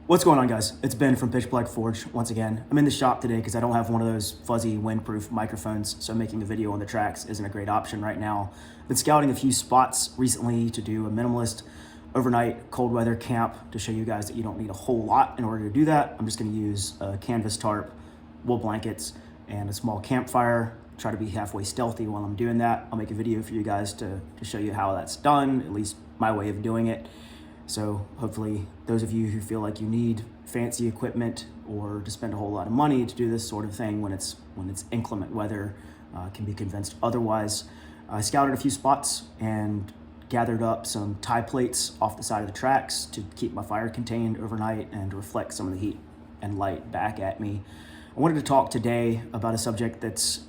What's going on, guys? It's Ben from Pitch Black Forge once again. I'm in the shop today because I don't have one of those fuzzy windproof microphones, so making a video on the tracks isn't a great option right now. I've been scouting a few spots recently to do a minimalist overnight cold weather camp to show you guys that you don't need a whole lot in order to do that. I'm just going to use a canvas tarp, wool blankets, and a small campfire. Try to be halfway stealthy while I'm doing that. I'll make a video for you guys to show you how that's done, at least my way of doing it. So hopefully those of you who feel like you need fancy equipment or to spend a whole lot of money to do this sort of thing when it's inclement weather can be convinced otherwise. I scouted a few spots and gathered up some tie plates off the side of the tracks to keep my fire contained overnight and to reflect some of the heat and light back at me. I wanted to talk today about a subject that's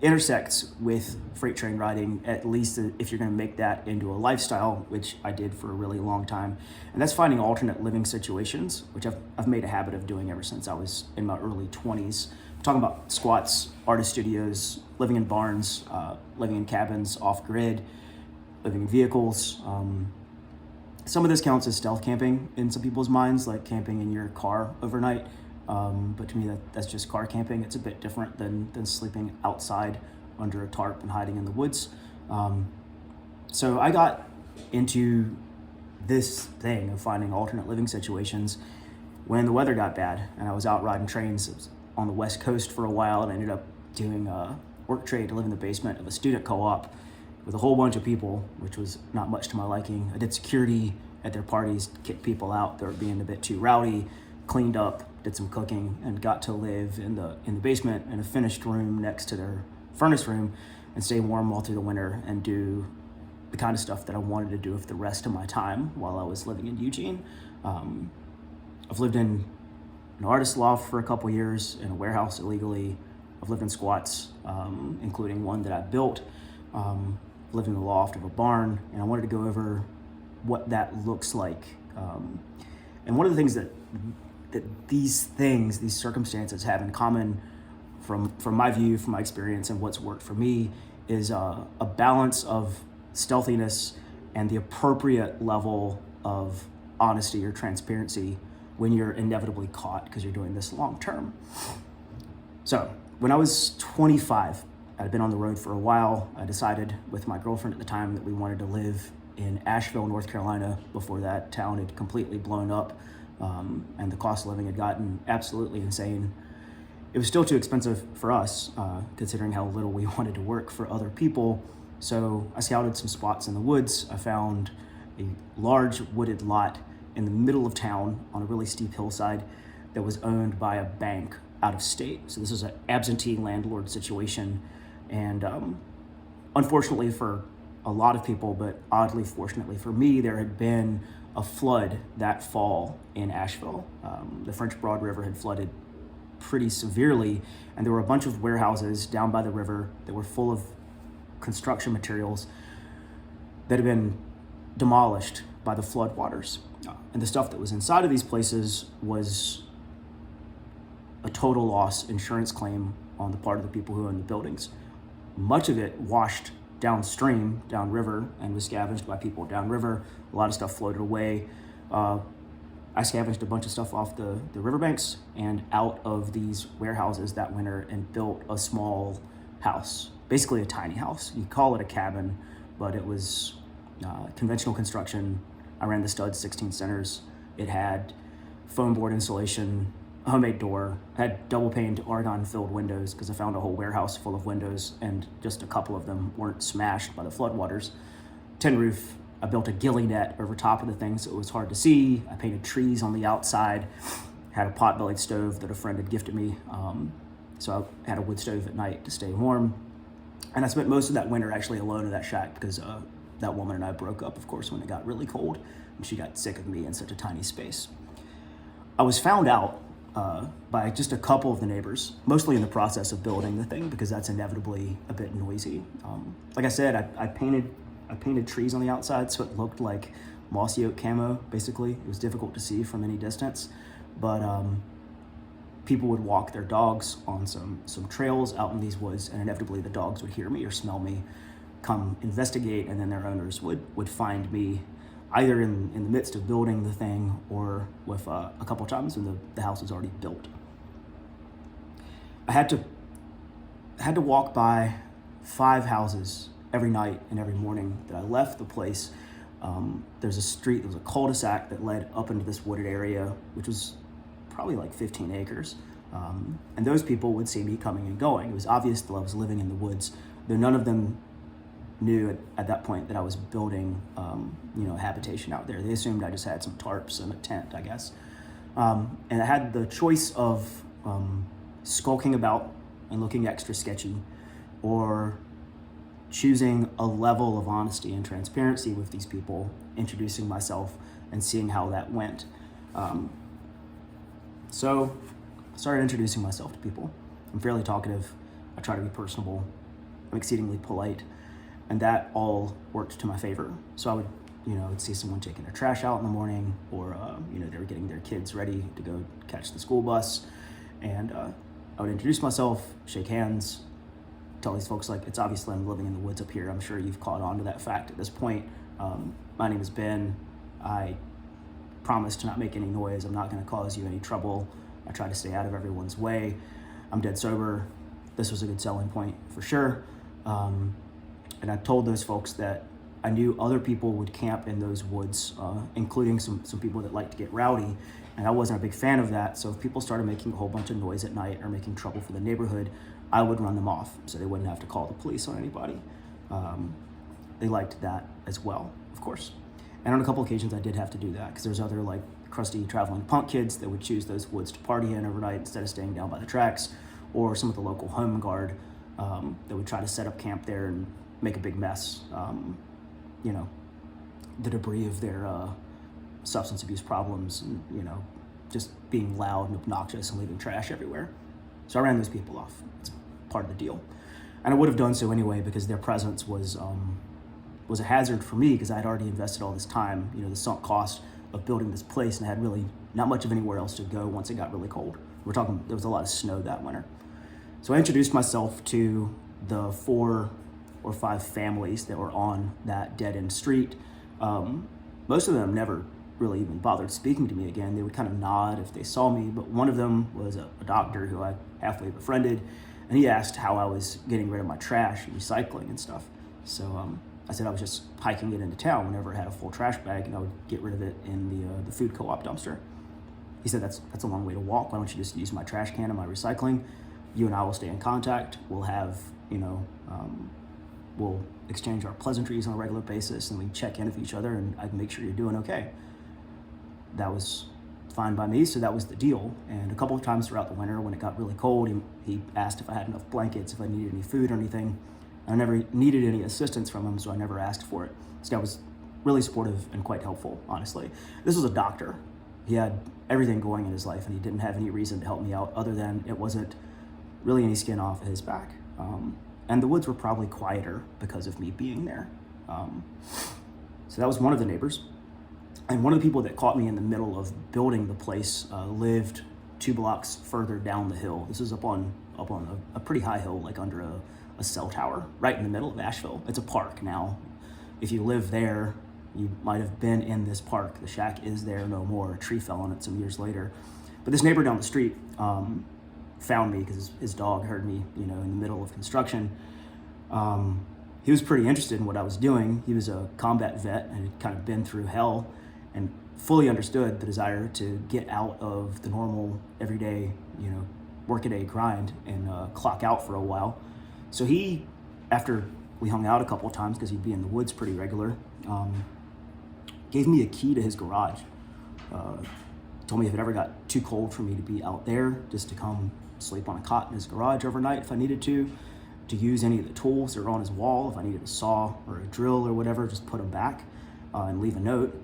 intersects with freight train riding, at least if you're going to make that into a lifestyle, which I did for a really long time. And that's finding alternate living situations, which I've made a habit of doing ever since I was in my early 20s. I'm talking about squats, artist studios, living in barns, living in cabins off grid, living in vehicles. Some of this counts as stealth camping in some people's minds, like camping in your car overnight. But to me, that's just car camping. It's a bit different than sleeping outside under a tarp and hiding in the woods. So I got into this thing of finding alternate living situations when the weather got bad and I was out riding trains. It was on the West Coast for a while, and I ended up doing a work trade to live in the basement of a student co-op with a whole bunch of people, which was not much to my liking. I did security at their parties, kicked people out that were being a bit too rowdy, cleaned up, did some cooking, and got to live in the basement in a finished room next to their furnace room and stay warm all through the winter and do the kind of stuff that I wanted to do for the rest of my time while I was living in Eugene. I've lived in an artist loft for a couple years, in a warehouse illegally. I've lived in squats, including one that I built. Lived in the loft of a barn, and I wanted to go over what that looks like. And one of the things that these circumstances have in common from my view, from my experience, and what's worked for me is a balance of stealthiness and the appropriate level of honesty or transparency when you're inevitably caught because you're doing this long term. So when I was 25, I'd been on the road for a while. I decided with my girlfriend at the time that we wanted to live in Asheville, North Carolina. Before that town had completely blown up. And the cost of living had gotten absolutely insane. It was still too expensive for us, considering how little we wanted to work for other people. So I scouted some spots in the woods. I found a large wooded lot in the middle of town on a really steep hillside that was owned by a bank out of state. So this is an absentee landlord situation. And unfortunately for a lot of people, but oddly fortunately for me, there had been a flood that fall in Asheville. The French Broad River had flooded pretty severely, and there were a bunch of warehouses down by the river that were full of construction materials that had been demolished by the floodwaters. And the stuff that was inside of these places was a total loss insurance claim on the part of the people who owned the buildings. Much of it washed downstream, downriver, and was scavenged by people downriver. A lot of stuff floated away. I scavenged a bunch of stuff off the riverbanks and out of these warehouses that winter and built a small house, basically a tiny house. You call it a cabin, but it was conventional construction. I ran the studs 16 centers. It had foam board insulation, a homemade door, had double paned argon filled windows because I found a whole warehouse full of windows and just a couple of them weren't smashed by the floodwaters. Tin roof. I built a ghillie net over top of the thing so it was hard to see. I painted trees on the outside, had a pot-bellied stove that a friend had gifted me. So I had a wood stove at night to stay warm. And I spent most of that winter actually alone in that shack because that woman and I broke up, of course, when it got really cold, and she got sick of me in such a tiny space. I was found out by just a couple of the neighbors, mostly in the process of building the thing because that's inevitably a bit noisy. Like I said, I painted trees on the outside so it looked like mossy oak camo, basically. It was difficult to see from any distance, but people would walk their dogs on some trails out in these woods, and inevitably the dogs would hear me or smell me, come investigate, and then their owners would find me either in the midst of building the thing or with a couple times when the house was already built. I had to walk by 5 houses every night and every morning that I left the place. There was a cul-de-sac that led up into this wooded area, which was probably like 15 acres. And those people would see me coming and going. It was obvious that I was living in the woods, though none of them knew at that point that I was building, a habitation out there. They assumed I just had some tarps and a tent, I guess. And I had the choice of skulking about and looking extra sketchy, or choosing a level of honesty and transparency with these people, introducing myself and seeing how that went. So I started introducing myself to people. I'm fairly talkative. I try to be personable. I'm exceedingly polite. And that all worked to my favor. So I would see someone taking their trash out in the morning, or, they were getting their kids ready to go catch the school bus. And I would introduce myself, shake hands, tell these folks, like, it's obviously I'm living in the woods up here. I'm sure you've caught on to that fact at this point. My name is Ben. I promise to not make any noise. I'm not going to cause you any trouble. I try to stay out of everyone's way. I'm dead sober. This was a good selling point for sure. And I told those folks that I knew other people would camp in those woods, including some people that like to get rowdy. And I wasn't a big fan of that. So if people started making a whole bunch of noise at night or making trouble for the neighborhood, I would run them off so they wouldn't have to call the police on anybody. They liked that as well, of course. And on a couple occasions, I did have to do that because there's other like crusty traveling punk kids that would choose those woods to party in overnight instead of staying down by the tracks, or some of the local home guard that would try to set up camp there and make a big mess. The debris of their substance abuse problems, and just being loud and obnoxious and leaving trash everywhere. So I ran those people off. It's part of the deal, and I would have done so anyway because their presence was a hazard for me, because I had already invested all this time, the sunk cost of building this place, and I had really not much of anywhere else to go once it got really cold. There was a lot of snow that winter. So I introduced myself to the 4 or 5 families that were on that dead-end street. Most of them never really even bothered speaking to me again. They would kind of nod if they saw me, but one of them was a doctor who I halfway befriended, and he asked how I was getting rid of my trash and recycling and stuff. So I said I was just hiking it into town whenever I had a full trash bag, and I would get rid of it in the food co-op dumpster. He said, that's a long way to walk. Why don't you just use my trash can and my recycling? You and I will stay in contact. We'll have, we'll exchange our pleasantries on a regular basis, and we check in with each other, and I can make sure you're doing okay. That was fine by me, so that was the deal. And a couple of times throughout the winter when it got really cold, he asked if I had enough blankets, if I needed any food or anything. I never needed any assistance from him, so I never asked for it. This guy was really supportive and quite helpful, honestly. This was a doctor. He had everything going in his life, and he didn't have any reason to help me out other than it wasn't really any skin off his back. And the woods were probably quieter because of me being there. So that was one of the neighbors. And one of the people that caught me in the middle of building the place lived 2 blocks further down the hill. This is up on a pretty high hill, like under a cell tower, right in the middle of Asheville. It's a park now. If you live there, you might have been in this park. The shack is there no more. A tree fell on it some years later. But this neighbor down the street found me because his dog heard me, in the middle of construction. He was pretty interested in what I was doing. He was a combat vet and had kind of been through hell and fully understood the desire to get out of the normal, everyday, workaday grind and clock out for a while. So he, after we hung out a couple of times, because he'd be in the woods pretty regular, gave me a key to his garage. Told me if it ever got too cold for me to be out there, just to come sleep on a cot in his garage overnight if I needed to use any of the tools that are on his wall. If I needed a saw or a drill or whatever, just put them back and leave a note.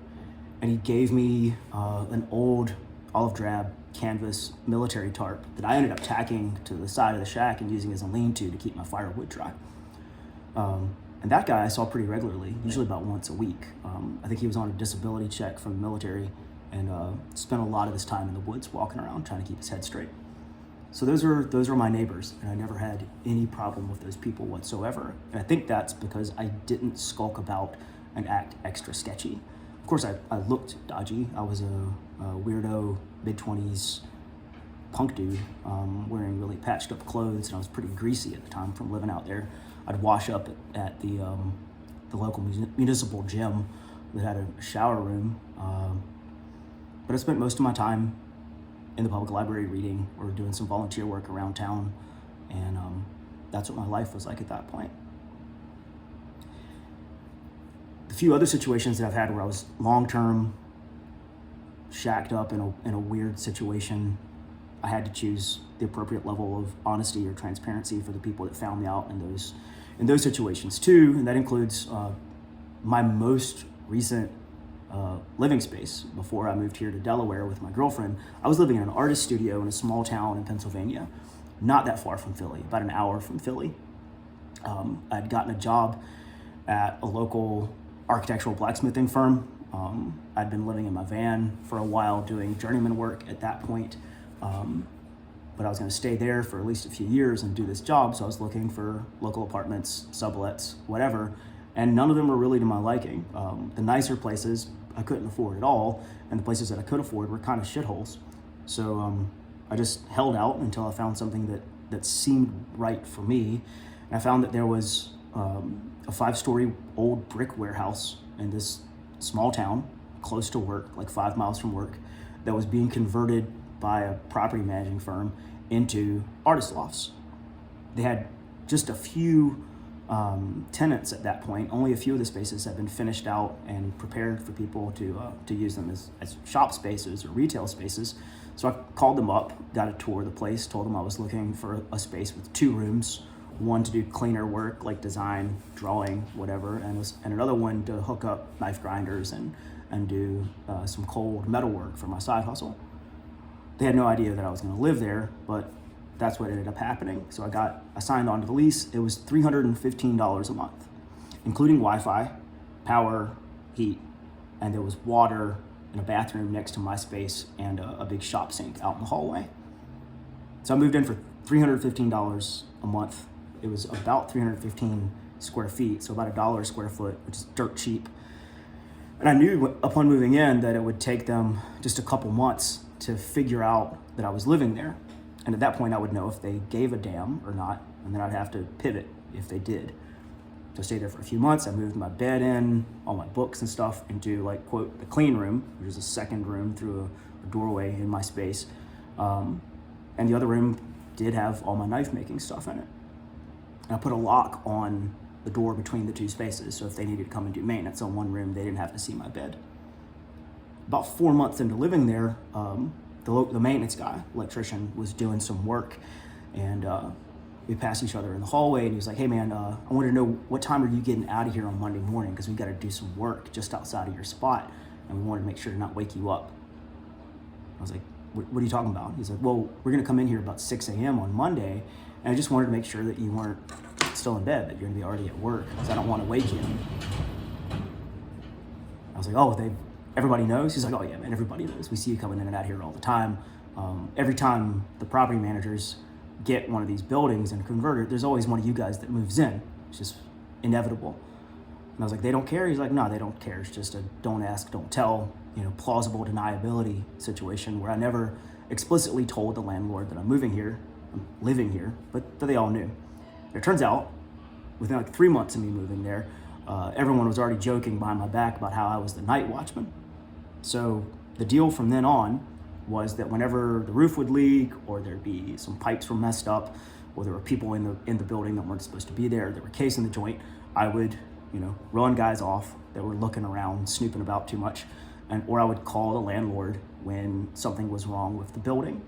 And he gave me an old olive drab canvas military tarp that I ended up tacking to the side of the shack and using as a lean-to to keep my firewood dry. And that guy I saw pretty regularly, usually about once a week. I think he was on a disability check from the military and spent a lot of his time in the woods walking around trying to keep his head straight. So those were my neighbors, and I never had any problem with those people whatsoever. And I think that's because I didn't skulk about and act extra sketchy. Of course, I looked dodgy. I was a weirdo, mid-20s punk dude, wearing really patched up clothes, and I was pretty greasy at the time from living out there. I'd wash up at the local municipal gym that had a shower room, but I spent most of my time in the public library reading or doing some volunteer work around town, and that's what my life was like at that point. The few other situations that I've had where I was long-term shacked up in a weird situation, I had to choose the appropriate level of honesty or transparency for the people that found me out in those situations too, and that includes my most recent living space. Before I moved here to Delaware with my girlfriend, I was living in an artist studio in a small town in Pennsylvania, not that far from Philly, about an hour from Philly. I'd gotten a job at a local architectural blacksmithing firm. I'd been living in my van for a while doing journeyman work at that point, but I was going to stay there for at least a few years and do this job, so I was looking for local apartments, sublets, whatever, and none of them were really to my liking. The nicer places I couldn't afford at all, and the places that I could afford were kind of shitholes. So I just held out until I found something that seemed right for me. And I found that there was a 5-story old brick warehouse in this small town close to work, like 5 miles from work, that was being converted by a property managing firm into artist lofts. They had just a few tenants at that point. Only a few of the spaces had been finished out and prepared for people to use them as shop spaces or retail spaces. So I called them up, got a tour of the place, told them I was looking for a space with 2 rooms, one to do cleaner work like design, drawing, whatever, and another one to hook up knife grinders and do some cold metal work for my side hustle. They had no idea that I was going to live there, but that's what ended up happening. So I signed on to the lease. It was $315 a month, including Wi-Fi, power, heat, and there was water in a bathroom next to my space and a big shop sink out in the hallway. So I moved in for $315 a month. It was about 315 square feet, so about $1 a square foot, which is dirt cheap. And I knew upon moving in that it would take them just a couple months to figure out that I was living there. And at that point, I would know if they gave a damn or not, and then I'd have to pivot if they did. So I stayed there for a few months. I moved my bed in, all my books and stuff, into, like, quote, the clean room, which is a second room through a doorway in my space. And the other room did have all my knife making stuff in it. And I put a lock on the door between the 2 spaces, so if they needed to come and do maintenance on one room, they didn't have to see my bed. About 4 months into living there, the maintenance guy, electrician, was doing some work, and we passed each other in the hallway, and he was like, "Hey man, I wanted to know what time are you getting out of here on Monday morning, because we got to do some work just outside of your spot, and we wanted to make sure to not wake you up." I was like, what are you talking about? He's like, "Well, we're going to come in here about 6 a.m. on Monday, and I just wanted to make sure that you weren't still in bed, that you're going to be already at work, because I don't want to wake you." I was like, "Oh, everybody knows?" He's like, "Oh yeah, man, everybody knows. We see you coming in and out here all the time. Every time the property managers get one of these buildings and convert it, there's always one of you guys that moves in. It's just inevitable." And I was like, "They don't care?" He's like, "No, they don't care. It's just a don't ask, don't tell, plausible deniability situation where I never explicitly told the landlord that I'm moving here, I'm living here, but they all knew." It turns out, within like 3 months of me moving there, everyone was already joking behind my back about how I was the night watchman. So the deal from then on was that whenever the roof would leak, or there'd be some pipes were messed up, or there were people in the building that weren't supposed to be there, that were casing the joint, I would, run guys off that were looking around, snooping about too much, or I would call the landlord when something was wrong with the building.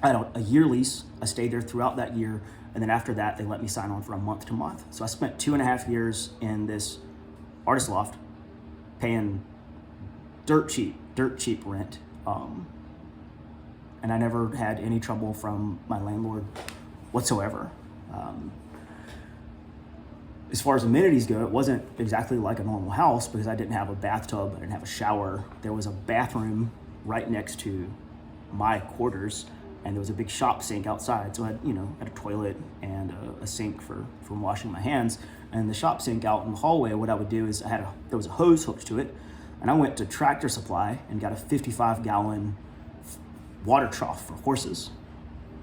I had a year lease. I stayed there throughout that year, and then after that, they let me sign on for a month to month. So I spent 2.5 years in this artist loft, paying dirt cheap rent, and I never had any trouble from my landlord whatsoever. As far as amenities go, it wasn't exactly like a normal house because I didn't have a bathtub, I didn't have a shower. There was a bathroom right next to my quarters, and there was a big shop sink outside. So I had a toilet and a sink for washing my hands. And the shop sink out in the hallway, what I would do is there was a hose hooked to it. And I went to Tractor Supply and got a 55-gallon water trough for horses.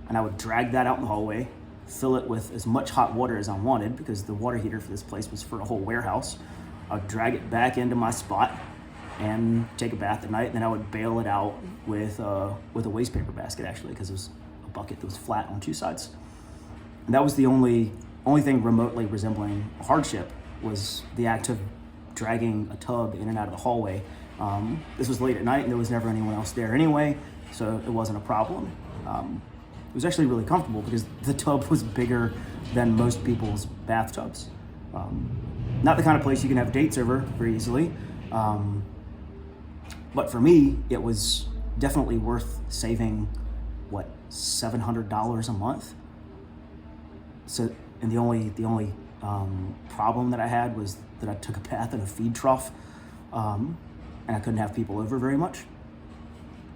And I would drag that out in the hallway, fill it with as much hot water as I wanted, because the water heater for this place was for a whole warehouse. I would drag it back into my spot and take a bath at night, and then I would bail it out with a waste paper basket, actually, because it was a bucket that was flat on two sides. And that was the only thing remotely resembling a hardship, was the act of dragging a tub in and out of the hallway. This was late at night, and there was never anyone else there anyway, so it wasn't a problem. It was actually really comfortable because the tub was bigger than most people's bathtubs. Not the kind of place you can have dates over very easily. But for me, it was definitely worth saving, $700 a month? So, and the only problem that I had was that I took a bath in a feed trough, and I couldn't have people over very much.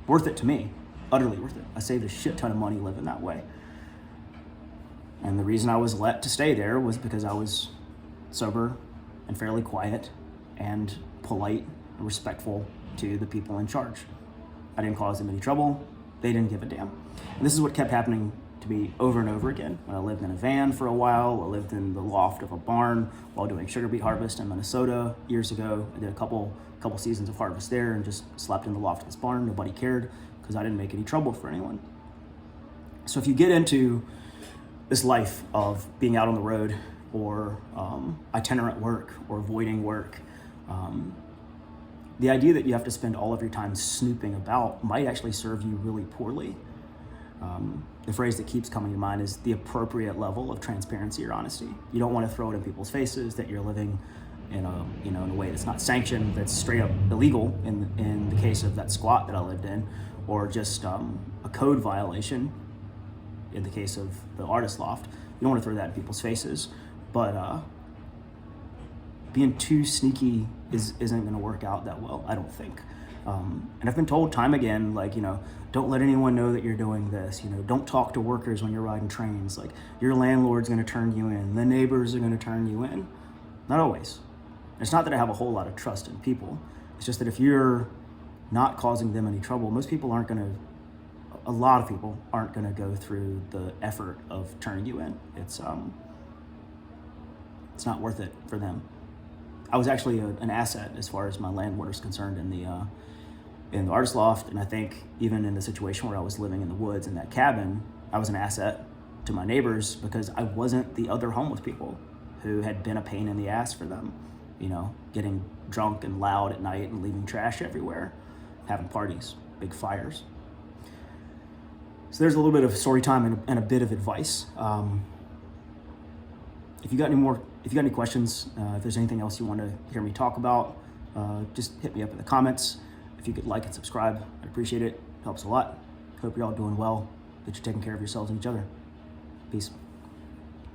Worth it to me, utterly worth it. I saved a shit ton of money living that way. And the reason I was let to stay there was because I was sober and fairly quiet and polite and respectful to the people in charge. I didn't cause them any trouble. They didn't give a damn. And this is what kept happening to me over and over again. When I lived in a van for a while, I lived in the loft of a barn while doing sugar beet harvest in Minnesota years ago. I did a couple seasons of harvest there and just slept in the loft of this barn. Nobody cared because I didn't make any trouble for anyone. So if you get into this life of being out on the road, or itinerant work, or avoiding work, the idea that you have to spend all of your time snooping about might actually serve you really poorly. The phrase that keeps coming to mind is the appropriate level of transparency or honesty. You don't want to throw it in people's faces that you're living in a way that's not sanctioned, that's straight up illegal in the case of that squat that I lived in, or just a code violation in the case of the artist loft. You don't want to throw that in people's faces, but being too sneaky isn't going to work out that well, I don't think. And I've been told time again, don't let anyone know that you're doing this. Don't talk to workers when you're riding trains. Your landlord's going to turn you in. The neighbors are going to turn you in. Not always. It's not that I have a whole lot of trust in people. It's just that if you're not causing them any trouble, a lot of people aren't going to go through the effort of turning you in. It's not worth it for them. I was actually an asset as far as my landlord is concerned in the artist loft, and I think even in the situation where I was living in the woods in that cabin, I was an asset to my neighbors because I wasn't the other homeless people who had been a pain in the ass for them, getting drunk and loud at night and leaving trash everywhere, having parties, big fires. So there's a little bit of story time and a bit of advice. If you got any questions, if there's anything else you want to hear me talk about, just hit me up in the comments. If you could like and subscribe, I'd appreciate it. It helps a lot. Hope you're all doing well, that you're taking care of yourselves and each other. Peace.